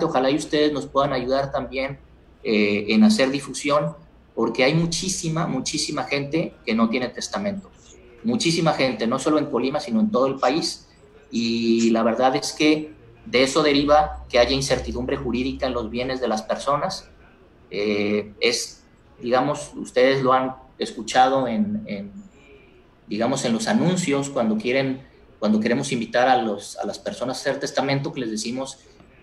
ojalá y ustedes nos puedan ayudar también en hacer difusión, porque hay muchísima gente que no tiene testamento. Muchísima gente, no solo en Colima, sino en todo el país. Y la verdad es que de eso deriva que haya incertidumbre jurídica en los bienes de las personas. Digamos, ustedes lo han escuchado digamos, en los anuncios, cuando queremos invitar a las personas a hacer testamento, que les decimos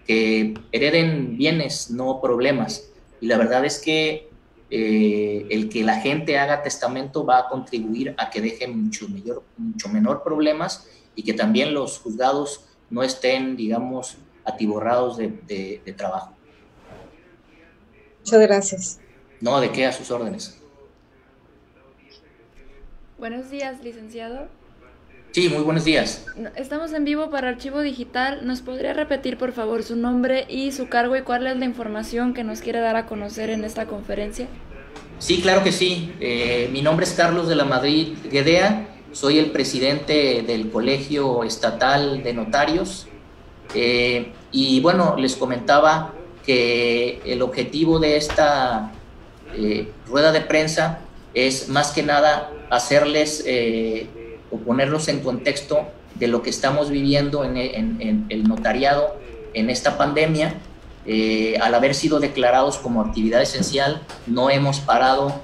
que hereden bienes, no problemas. Y la verdad es que el que la gente haga testamento va a contribuir a que deje mucho menor problemas y que también los juzgados no estén, digamos, atiborrados de trabajo. Muchas gracias. No, ¿de qué? A sus órdenes. Buenos días, licenciado. Sí, muy buenos días. Estamos en vivo para Archivo Digital. ¿Nos podría repetir, por favor, su nombre y su cargo y cuál es la información que nos quiere dar a conocer en esta conferencia? Sí, claro que sí. Mi nombre es Carlos de la Madrid Guedea. Soy el presidente del Colegio Estatal de Notarios. Y bueno, les comentaba que el objetivo de esta rueda de prensa es más que nada hacerles o ponerlos en contexto de lo que estamos viviendo en el notariado en esta pandemia. Al haber sido declarados como actividad esencial, no hemos parado,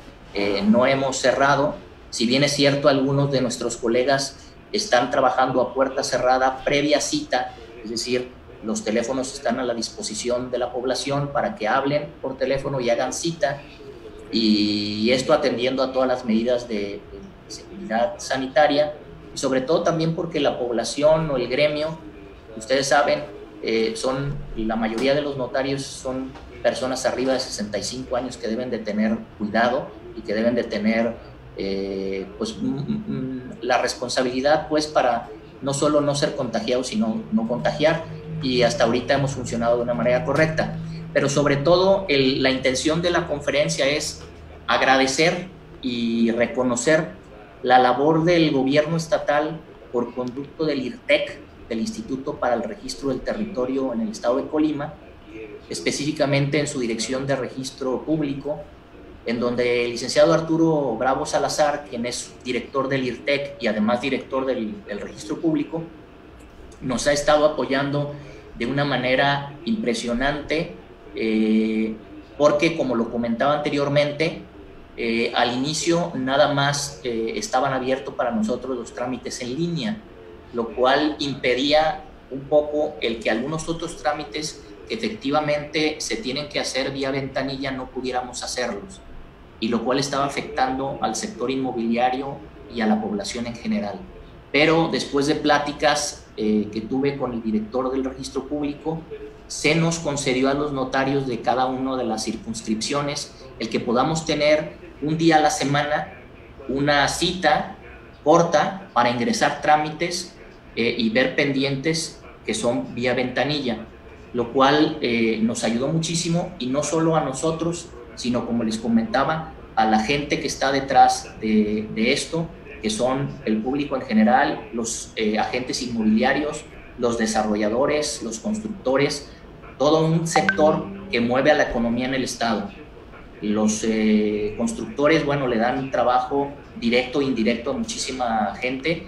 no hemos cerrado. Si bien es cierto, algunos de nuestros colegas están trabajando a puerta cerrada previa cita, es decir, los teléfonos están a la disposición de la población para que hablen por teléfono y hagan cita, y esto atendiendo a todas las medidas de seguridad sanitaria, y sobre todo también porque la población o el gremio, ustedes saben, la mayoría de los notarios son personas arriba de 65 años que deben de tener cuidado y que deben de tener pues, la responsabilidad pues, para no solo no ser contagiados, sino no contagiar, y hasta ahorita hemos funcionado de una manera correcta. Pero sobre todo la intención de la conferencia es agradecer y reconocer la labor del gobierno estatal por conducto del IRTEC, del Instituto para el Registro del Territorio en el estado de Colima, específicamente en su dirección de registro público, en donde el licenciado Arturo Bravo Salazar, quien es director del IRTEC y además director del registro público, nos ha estado apoyando de una manera impresionante, porque como lo comentaba anteriormente, al inicio nada más estaban abiertos para nosotros los trámites en línea, lo cual impedía un poco el que algunos otros trámites que efectivamente se tienen que hacer vía ventanilla no pudiéramos hacerlos, y lo cual estaba afectando al sector inmobiliario y a la población en general. Pero después de pláticas que tuve con el director del registro público, se nos concedió a los notarios de cada una de las circunscripciones el que podamos tener un día a la semana una cita corta para ingresar trámites y ver pendientes que son vía ventanilla, lo cual nos ayudó muchísimo, y no solo a nosotros, sino, como les comentaba, a la gente que está detrás de esto, que son el público en general, los agentes inmobiliarios, los desarrolladores, los constructores, todo un sector que mueve a la economía en el estado. Los constructores, bueno, le dan trabajo directo e indirecto a muchísima gente,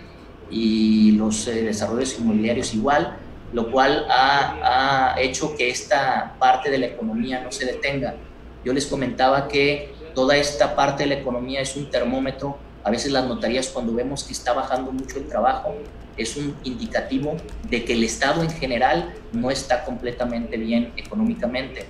y los desarrolladores inmobiliarios igual, lo cual ha hecho que esta parte de la economía no se detenga. Yo les comentaba que toda esta parte de la economía es un termómetro. A veces las notarías, cuando vemos que está bajando mucho el trabajo, es un indicativo de que el Estado en general no está completamente bien económicamente.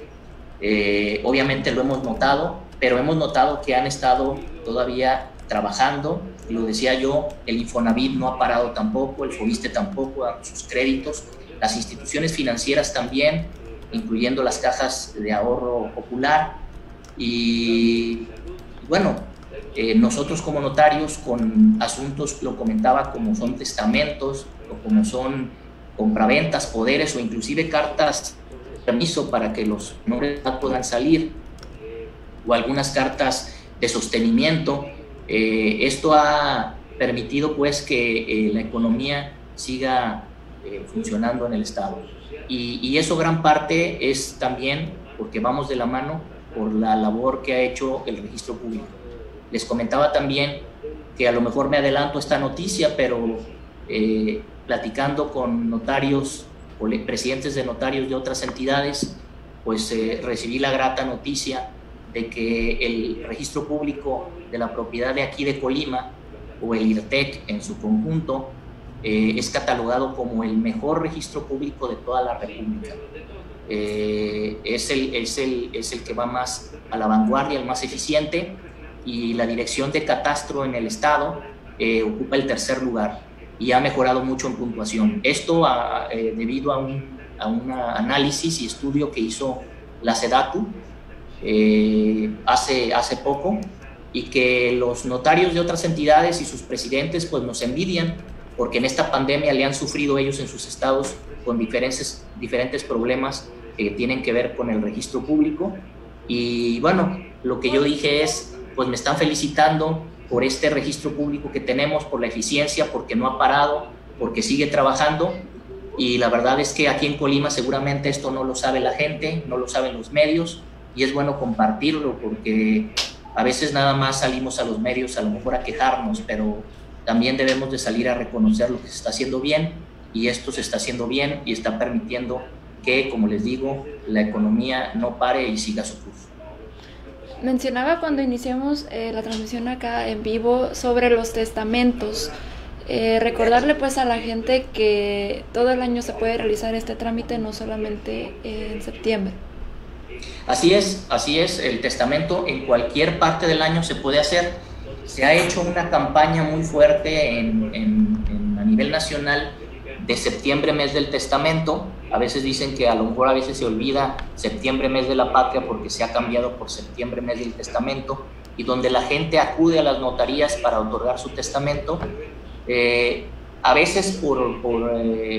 Obviamente lo hemos notado, pero hemos notado que han estado todavía trabajando. Lo decía yo, el Infonavit no ha parado tampoco, el Fobiste tampoco, a sus créditos, las instituciones financieras también, incluyendo las cajas de ahorro popular. Y bueno, nosotros como notarios, con asuntos, lo comentaba, como son testamentos o como son compraventas, poderes o inclusive cartas de permiso para que los menores puedan salir, o algunas cartas de sostenimiento, esto ha permitido pues que la economía siga funcionando en el Estado. Y eso gran parte es también porque vamos de la mano por la labor que ha hecho el registro público. Les comentaba también que a lo mejor me adelanto esta noticia, pero platicando con notarios o presidentes de notarios de otras entidades, pues recibí la grata noticia de que el registro público de la propiedad de aquí de Colima, o el IRTEC en su conjunto, es catalogado como el mejor registro público de toda la República. Es el que va más a la vanguardia, el más eficiente, y la Dirección de Catastro en el Estado ocupa el tercer lugar y ha mejorado mucho en puntuación. Esto debido a un análisis y estudio que hizo la SEDATU hace poco, y que los notarios de otras entidades y sus presidentes pues nos envidian, porque en esta pandemia le han sufrido ellos en sus estados con diferentes problemas que tienen que ver con el registro público. Y bueno, lo que yo dije es, pues me están felicitando por este registro público que tenemos, por la eficiencia, porque no ha parado, porque sigue trabajando. Y la verdad es que aquí en Colima seguramente esto no lo sabe la gente, no lo saben los medios, y es bueno compartirlo, porque a veces nada más salimos a los medios a lo mejor a quejarnos, pero también debemos de salir a reconocer lo que se está haciendo bien, y esto se está haciendo bien y está permitiendo que, como les digo, la economía no pare y siga su curso. Mencionaba cuando iniciamos la transmisión acá en vivo sobre los testamentos. Recordarle pues a la gente que todo el año se puede realizar este trámite, no solamente en septiembre. Así es, el testamento en cualquier parte del año se puede hacer. Se ha hecho una campaña muy fuerte a nivel nacional de septiembre, mes del testamento. A veces dicen que a lo mejor a veces se olvida septiembre, mes de la patria, porque se ha cambiado por septiembre, mes del testamento, y donde la gente acude a las notarías para otorgar su testamento. A veces por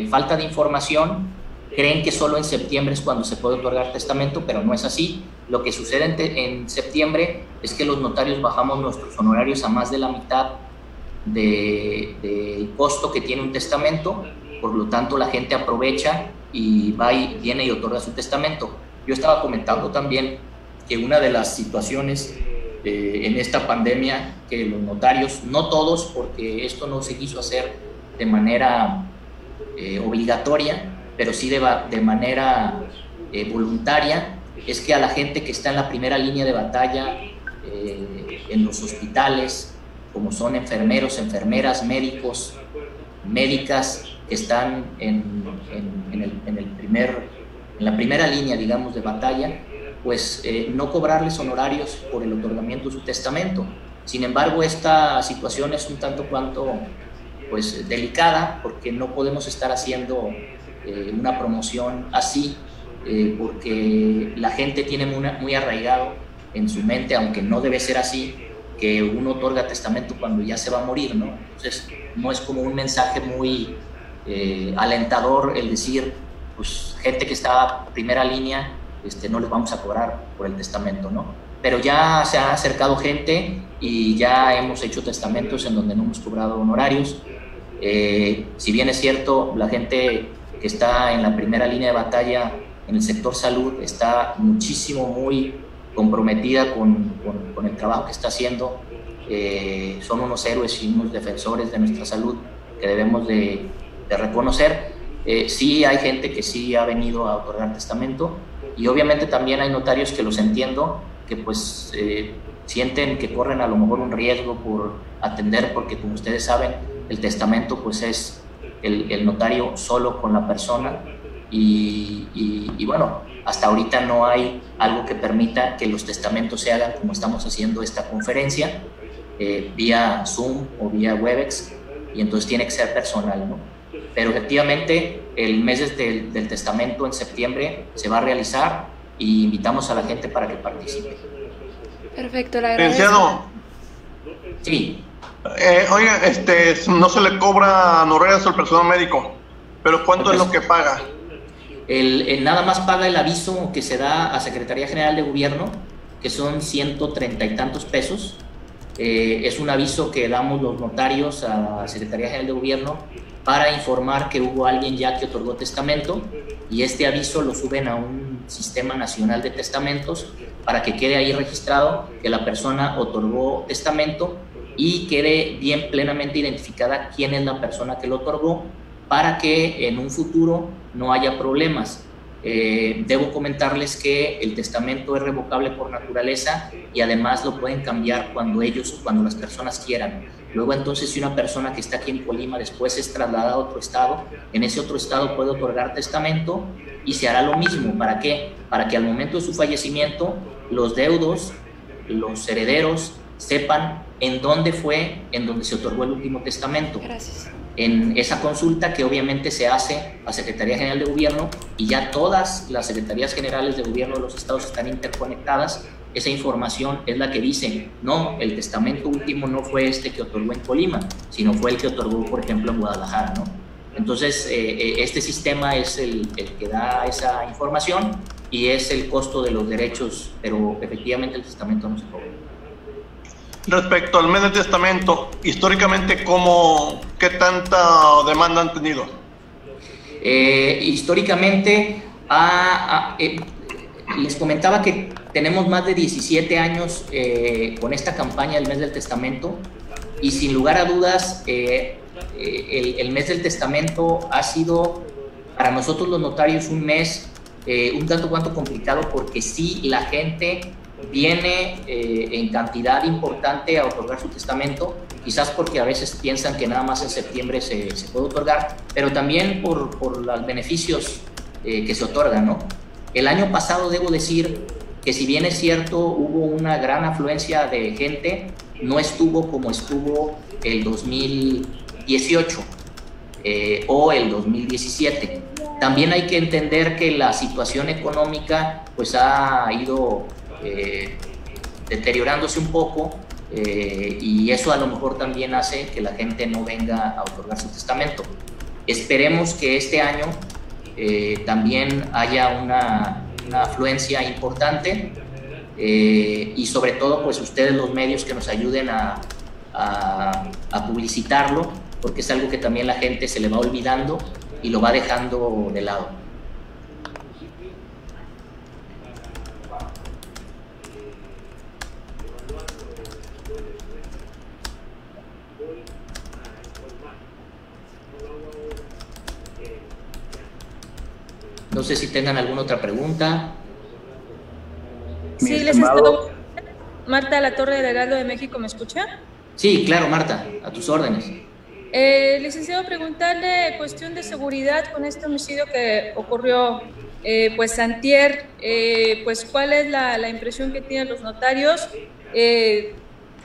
falta de información creen que solo en septiembre es cuando se puede otorgar testamento, pero no es así. Lo que sucede en septiembre es que los notarios bajamos nuestros honorarios a más de la mitad del costo que tiene un testamento. Por lo tanto, la gente aprovecha y va y viene y otorga su testamento. Yo estaba comentando también que una de las situaciones en esta pandemia, que los notarios, no todos, porque esto no se quiso hacer de manera obligatoria, pero sí de manera voluntaria, es que a la gente que está en la primera línea de batalla en los hospitales, como son enfermeros, enfermeras, médicos, médicas, que están en la primera línea, digamos, de batalla, pues no cobrarles honorarios por el otorgamiento de su testamento. Sin embargo, esta situación es un tanto cuanto pues delicada, porque no podemos estar haciendo una promoción así, porque la gente tiene muy arraigado en su mente, aunque no debe ser así, que uno otorga testamento cuando ya se va a morir, ¿no? Entonces no es como un mensaje muy alentador el decir, pues gente que está en primera línea, no les vamos a cobrar por el testamento, ¿no? Pero ya se ha acercado gente y ya hemos hecho testamentos en donde no hemos cobrado honorarios. Si bien es cierto, la gente que está en la primera línea de batalla en el sector salud está muy comprometida con el trabajo que está haciendo. Son unos héroes y unos defensores de nuestra salud que debemos de reconocer. Sí hay gente que sí ha venido a otorgar testamento, y obviamente también hay notarios que los entiendo, que pues sienten que corren a lo mejor un riesgo por atender, porque como ustedes saben, el testamento pues es el notario solo con la persona, y bueno, hasta ahorita no hay algo que permita que los testamentos se hagan como estamos haciendo esta conferencia, vía Zoom o vía Webex, y entonces tiene que ser personal, ¿no? Pero efectivamente el mes del testamento en septiembre se va a realizar, y invitamos a la gente para que participe. Perfecto, le agradezco. Licenciado. Sí. Oiga, no se le cobra honorarios al personal médico, pero ¿cuánto es lo que paga? Nada más paga el aviso que se da a Secretaría General de Gobierno, que son 130 y tantos pesos. Es un aviso que damos los notarios a Secretaría General de Gobierno para informar que hubo alguien ya que otorgó testamento, y este aviso lo suben a un sistema nacional de testamentos para que quede ahí registrado que la persona otorgó testamento y quede bien plenamente identificada quién es la persona que lo otorgó, para que en un futuro no haya problemas. Debo comentarles que el testamento es revocable por naturaleza y además lo pueden cambiar cuando las personas quieran. Luego, entonces, si una persona que está aquí en Colima después es trasladada a otro estado, en ese otro estado puede otorgar testamento y se hará lo mismo. ¿Para qué? Para que al momento de su fallecimiento los deudos, los herederos, sepan en dónde fue en donde se otorgó el último testamento. Gracias. En esa consulta que obviamente se hace a Secretaría General de Gobierno, y ya todas las Secretarías Generales de Gobierno de los estados están interconectadas, esa información es la que dice, no, el testamento último no fue este que otorgó en Colima, sino fue el que otorgó, por ejemplo, en Guadalajara, ¿no? Entonces, este sistema es el que da esa información y es el costo de los derechos, pero efectivamente el testamento no se cobra. Respecto al mes del testamento, históricamente, ¿qué tanta demanda han tenido? Históricamente, les comentaba que tenemos más de 17 años con esta campaña del mes del testamento, y sin lugar a dudas, el mes del testamento ha sido para nosotros los notarios un mes un tanto cuanto complicado, porque sí, la gente viene en cantidad importante a otorgar su testamento, quizás porque a veces piensan que nada más en septiembre se puede otorgar, pero también por los beneficios que se otorgan, ¿no? El año pasado debo decir que, si bien es cierto, hubo una gran afluencia de gente, no estuvo como estuvo el 2018 o el 2017. También hay que entender que la situación económica pues ha ido deteriorándose un poco, y eso a lo mejor también hace que la gente no venga a otorgar su testamento. Esperemos que este año también haya una afluencia importante, y sobre todo pues ustedes, los medios, que nos ayuden a publicitarlo, porque es algo que también la gente se le va olvidando y lo va dejando de lado. No sé si tengan alguna otra pregunta. Sí, licenciado. Marta Latorre, del Heraldo de México, ¿me escucha? Sí, claro, Marta, a tus órdenes. Licenciado, preguntarle cuestión de seguridad con este homicidio que ocurrió pues antier, pues cuál es la impresión que tienen los notarios.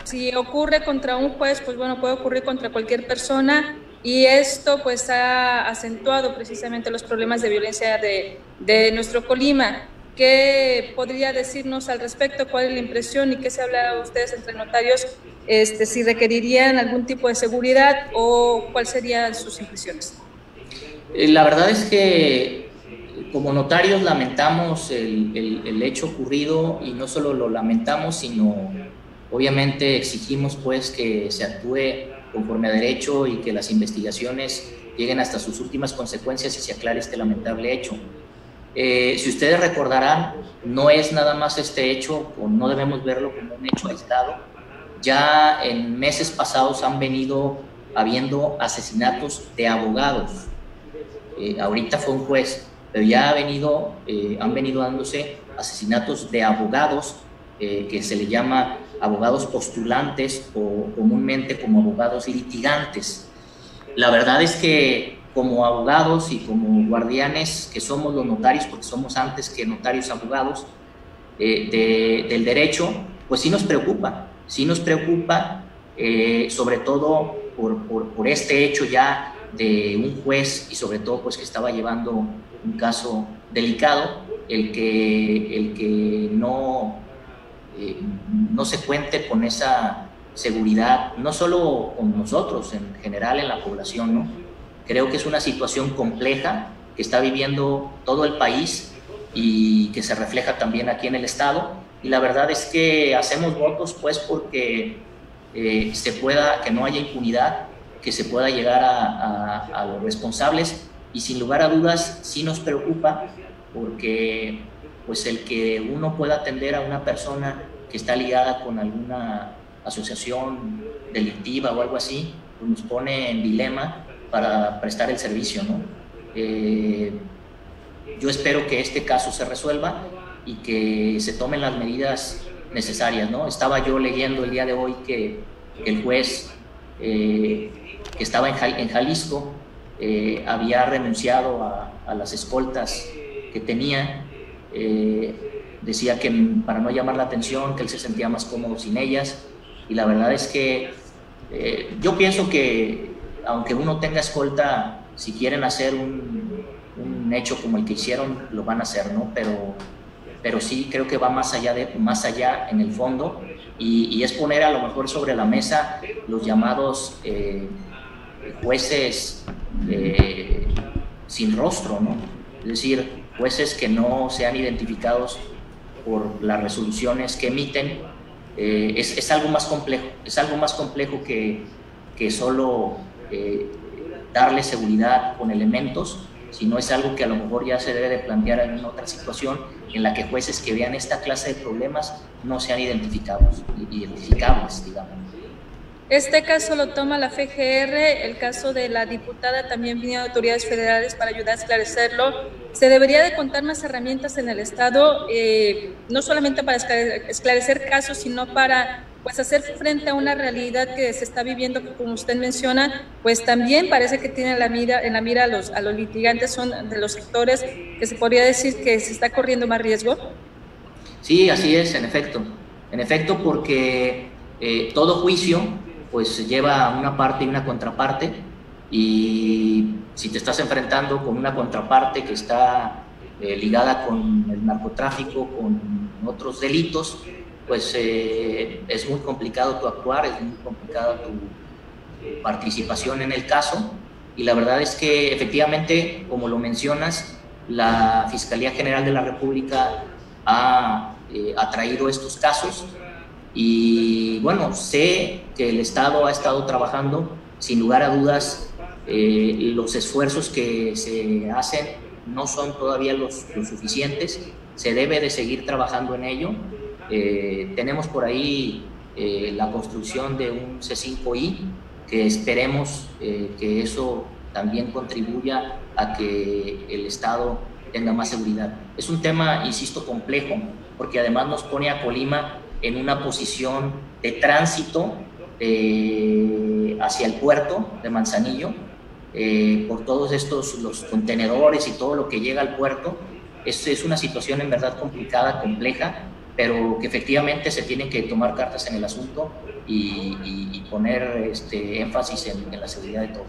Si ocurre contra un juez, pues bueno, puede ocurrir contra cualquier persona, y esto pues ha acentuado precisamente los problemas de violencia de nuestro Colima. ¿Qué podría decirnos al respecto? ¿Cuál es la impresión y qué se habla ustedes entre notarios? Si requerirían algún tipo de seguridad o cuáles serían sus impresiones. La verdad es que como notarios lamentamos el hecho ocurrido, y no solo lo lamentamos, sino obviamente exigimos pues que se actúe conforme a derecho y que las investigaciones lleguen hasta sus últimas consecuencias y se aclare este lamentable hecho. Si ustedes recordarán, no es nada más este hecho, o no debemos verlo como un hecho aislado. Ya en meses pasados han venido habiendo asesinatos de abogados. Ahorita fue un juez, pero ya han venido dándose asesinatos de abogados, que se le llama abogados postulantes o comúnmente como abogados litigantes. La verdad es que como abogados y como guardianes que somos los notarios, porque somos antes que notarios abogados del derecho, pues sí nos preocupa, sobre todo por este hecho ya de un juez, y sobre todo pues que estaba llevando un caso delicado, el que no se cuente con esa seguridad, no solo con nosotros, en general en la población, ¿no? Creo que es una situación compleja que está viviendo todo el país y que se refleja también aquí en el estado, y la verdad es que hacemos votos pues porque que no haya impunidad, que se pueda llegar a los responsables, y sin lugar a dudas sí nos preocupa, porque pues el que uno pueda atender a una persona que está ligada con alguna asociación delictiva o algo así, pues nos pone en dilema para prestar el servicio, ¿no? Yo espero que este caso se resuelva y que se tomen las medidas necesarias, ¿no? Estaba yo leyendo el día de hoy que el juez que estaba en Jalisco había renunciado a las escoltas que tenía. Decía que para no llamar la atención, que él se sentía más cómodo sin ellas, y la verdad es que yo pienso que aunque uno tenga escolta, si quieren hacer un hecho como el que hicieron, lo van a hacer, ¿no? Pero sí creo que va más allá en el fondo, y es poner a lo mejor sobre la mesa los llamados jueces sin rostro, ¿no? Es decir, jueces que no sean identificados por las resoluciones que emiten. Es algo más complejo que solo darle seguridad con elementos, sino es algo que a lo mejor ya se debe de plantear en otra situación en la que jueces que vean esta clase de problemas no sean identificables, digamos. Este caso lo toma la FGR, el caso de la diputada también vinieron autoridades federales para ayudar a esclarecerlo. Se debería de contar más herramientas en el Estado, no solamente para esclarecer casos, sino para pues hacer frente a una realidad que se está viviendo, que como usted menciona, pues también parece que tiene en la mira a los litigantes, son de los sectores que se podría decir que se está corriendo más riesgo. Sí, así es, en efecto, porque todo juicio pues lleva una parte y una contraparte, y si te estás enfrentando con una contraparte que está ligada con el narcotráfico, con otros delitos, pues es muy complicado tu actuar, es muy complicada tu participación en el caso, y la verdad es que efectivamente, como lo mencionas, la Fiscalía General de la República ha traído estos casos. Y bueno, sé que el Estado ha estado trabajando, sin lugar a dudas. Los esfuerzos que se hacen no son todavía los suficientes, se debe de seguir trabajando en ello. Tenemos por ahí la construcción de un C5I, que esperemos que eso también contribuya a que el Estado tenga más seguridad. Es un tema, insisto, complejo, porque además nos pone a Colima en una posición de tránsito hacia el puerto de Manzanillo, por todos los contenedores y todo lo que llega al puerto. Es una situación en verdad complicada, compleja, pero que efectivamente se tienen que tomar cartas en el asunto y poner énfasis en la seguridad de todos.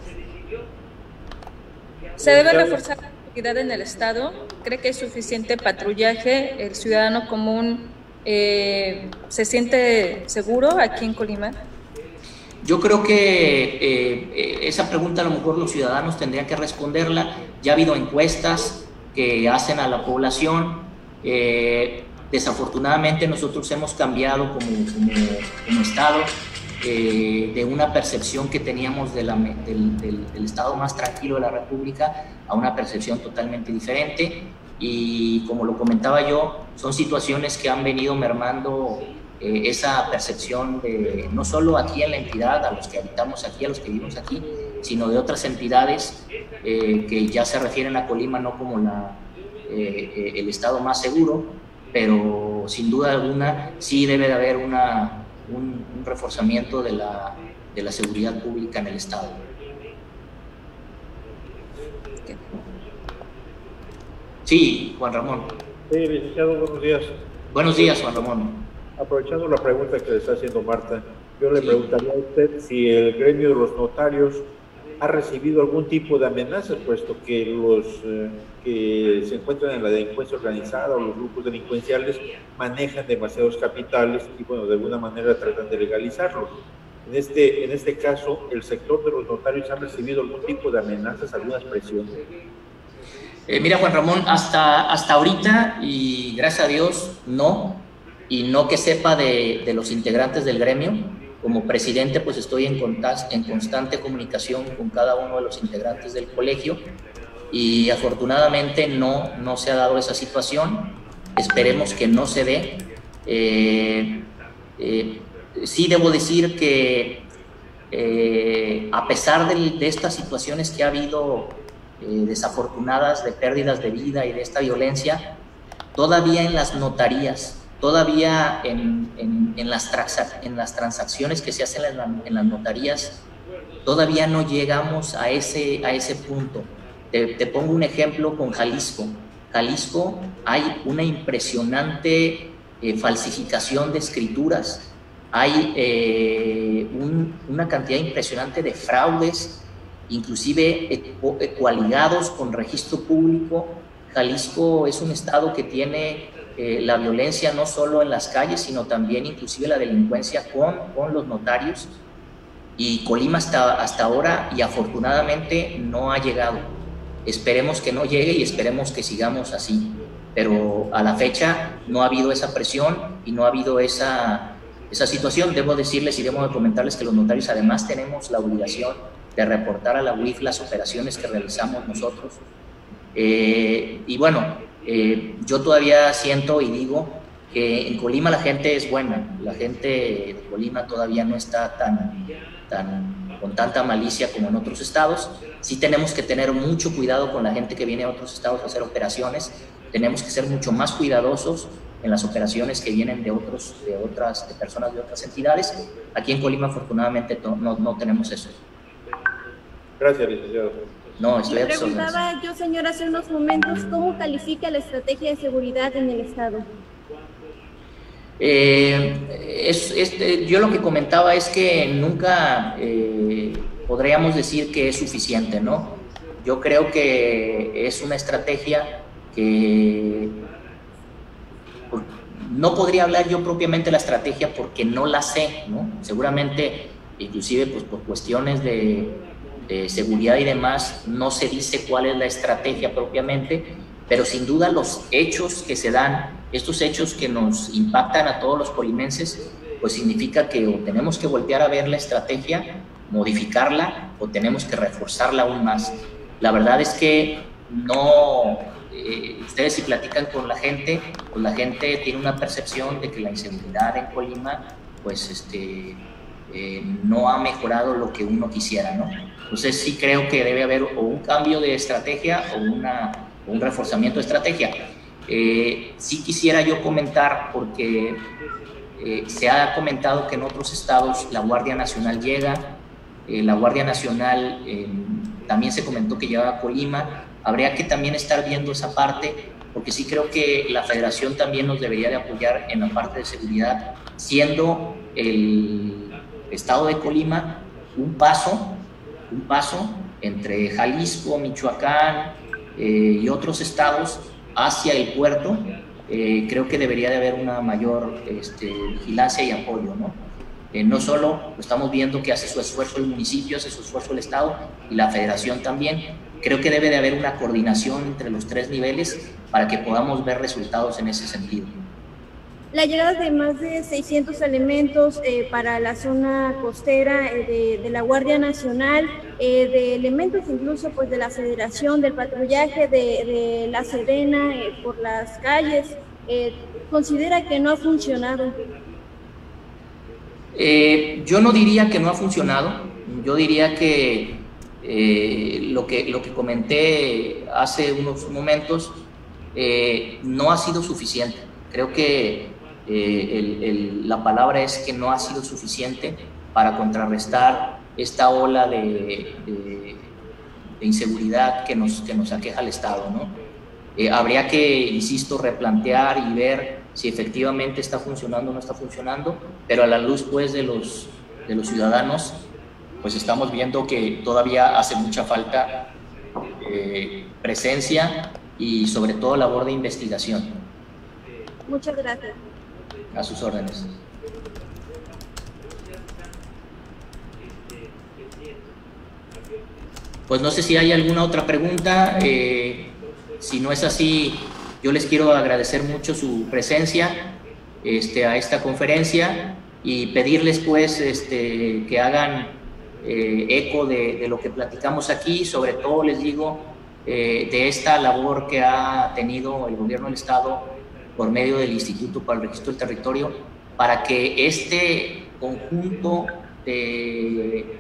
¿Se debe reforzar la seguridad en el Estado? ¿Cree que es suficiente patrullaje? ¿El ciudadano común se siente seguro aquí en Colima? Yo creo que esa pregunta a lo mejor los ciudadanos tendrían que responderla. Ya ha habido encuestas que hacen a la población. Desafortunadamente nosotros hemos cambiado como Estado de una percepción que teníamos del Estado más tranquilo de la República a una percepción totalmente diferente. Y como lo comentaba yo, son situaciones que han venido mermando esa percepción de, no solo aquí en la entidad, a los que habitamos aquí, a los que vivimos aquí, sino de otras entidades que ya se refieren a Colima no como el estado más seguro, pero sin duda alguna sí debe de haber un reforzamiento de la seguridad pública en el estado. Sí, Juan Ramón. Sí, licenciado, buenos días. Buenos días, Juan Ramón. Aprovechando la pregunta que le está haciendo Marta, yo le preguntaría a usted si el gremio de los notarios ha recibido algún tipo de amenazas, puesto que los que se encuentran en la delincuencia organizada o los grupos delincuenciales manejan demasiados capitales y, bueno, de alguna manera tratan de legalizarlos. En este caso, ¿el sector de los notarios ha recibido algún tipo de amenazas, algunas presiones? Mira, Juan Ramón, hasta ahorita, y gracias a Dios, no, y no que sepa de los integrantes del gremio. como presidente, pues estoy en constante comunicación con cada uno de los integrantes del colegio y afortunadamente no se ha dado esa situación. Esperemos que no se dé. Sí debo decir que a pesar de estas situaciones que ha habido desafortunadas de pérdidas de vida y de esta violencia, todavía en las notarías, todavía en las transacciones que se hacen en las notarías, todavía no llegamos a ese punto. Te pongo un ejemplo con Jalisco. Jalisco hay una impresionante falsificación de escrituras, hay una cantidad impresionante de fraudes, inclusive coaligados con registro público. Jalisco es un estado que tiene la violencia no solo en las calles, sino también inclusive la delincuencia con los notarios, y Colima hasta ahora y afortunadamente no ha llegado. Esperemos que no llegue y esperemos que sigamos así, pero a la fecha no ha habido esa presión y no ha habido esa situación. Debo decirles y debo comentarles que los notarios además tenemos la obligación de reportar a la UIF las operaciones que realizamos nosotros. Y bueno, yo todavía siento y digo que en Colima la gente es buena, la gente de Colima todavía no está con tanta malicia como en otros estados. Sí tenemos que tener mucho cuidado con la gente que viene a otros estados a hacer operaciones, tenemos que ser mucho más cuidadosos en las operaciones que vienen de personas de otras entidades. Aquí en Colima afortunadamente no tenemos eso. Gracias, licenciado. No, estoy a tus órdenes. Preguntaba yo, señor, hace unos momentos, ¿cómo califica la estrategia de seguridad en el estado? Yo lo que comentaba es que nunca podríamos decir que es suficiente, ¿no? Yo creo que es una estrategia que no podría hablar yo propiamente de la estrategia porque no la sé, ¿no? Seguramente, inclusive pues por cuestiones de seguridad y demás, no se dice cuál es la estrategia propiamente, pero sin duda los hechos que se dan, estos hechos que nos impactan a todos los colimenses, pues significa que o tenemos que voltear a ver la estrategia, modificarla, o tenemos que reforzarla aún más. La verdad es que ustedes si platican con la gente, pues la gente tiene una percepción de que la inseguridad en Colima, pues no ha mejorado lo que uno quisiera, ¿no? Entonces sí creo que debe haber o un cambio de estrategia o un reforzamiento de estrategia. Sí quisiera yo comentar, porque se ha comentado que en otros estados la Guardia Nacional llega, la Guardia Nacional también se comentó que llegaba a Colima. Habría que también estar viendo esa parte, porque sí creo que la Federación también nos debería de apoyar en la parte de seguridad, siendo el estado de Colima un paso entre Jalisco, Michoacán y otros estados hacia el puerto. Creo que debería de haber una mayor vigilancia y apoyo, ¿no? No solo estamos viendo que hace su esfuerzo el municipio, hace su esfuerzo el estado y la Federación también. Creo que debe de haber una coordinación entre los tres niveles para que podamos ver resultados en ese sentido. La llegada de más de 600 elementos para la zona costera de la Guardia Nacional, de elementos incluso pues de la Federación, del patrullaje de la Sedena por las calles, ¿considera que no ha funcionado? Yo no diría que no ha funcionado, yo diría que lo que comenté hace unos momentos no ha sido suficiente. Creo que la palabra es que no ha sido suficiente para contrarrestar esta ola de inseguridad que nos aqueja al Estado, ¿no? Habría que, insisto, replantear y ver si efectivamente está funcionando o no está funcionando, pero a la luz pues de los ciudadanos, pues estamos viendo que todavía hace mucha falta presencia y sobre todo labor de investigación. Muchas gracias. A sus órdenes. Pues no sé si hay alguna otra pregunta. Si no es así, yo les quiero agradecer mucho su presencia a esta conferencia y pedirles pues que hagan eco de lo que platicamos aquí. Sobre todo les digo de esta labor que ha tenido el gobierno del estado por medio del Instituto para el Registro del Territorio, para que este conjunto de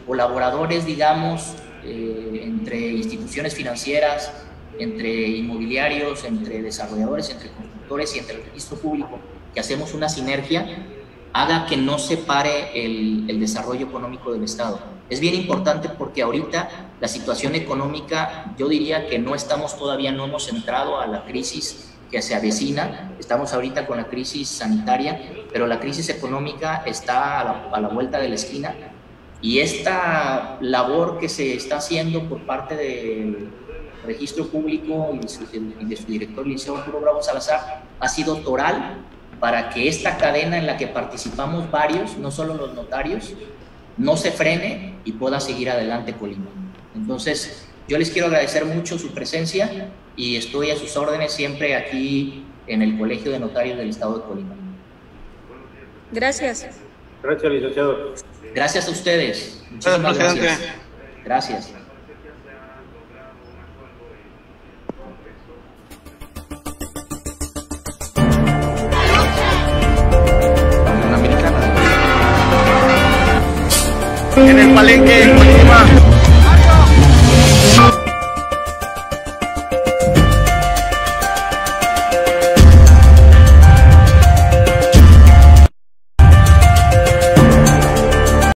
colaboradores, digamos, entre instituciones financieras, entre inmobiliarios, entre desarrolladores, entre constructores y entre el registro público, que hacemos una sinergia, haga que no se pare el desarrollo económico del Estado. Es bien importante porque ahorita la situación económica, yo diría que no hemos entrado a la crisis que se avecina. Estamos ahorita con la crisis sanitaria, pero la crisis económica está a la vuelta de la esquina, y esta labor que se está haciendo por parte del registro público y de su director, Liceo Arturo Bravo Salazar, ha sido toral para que esta cadena en la que participamos varios, no solo los notarios, no se frene y pueda seguir adelante Colima. Entonces, yo les quiero agradecer mucho su presencia y estoy a sus órdenes siempre aquí en el Colegio de Notarios del Estado de Colima. Gracias. Gracias, licenciado. Gracias a ustedes. Muchísimas gracias. Gracias. En el Palenque, en Colima.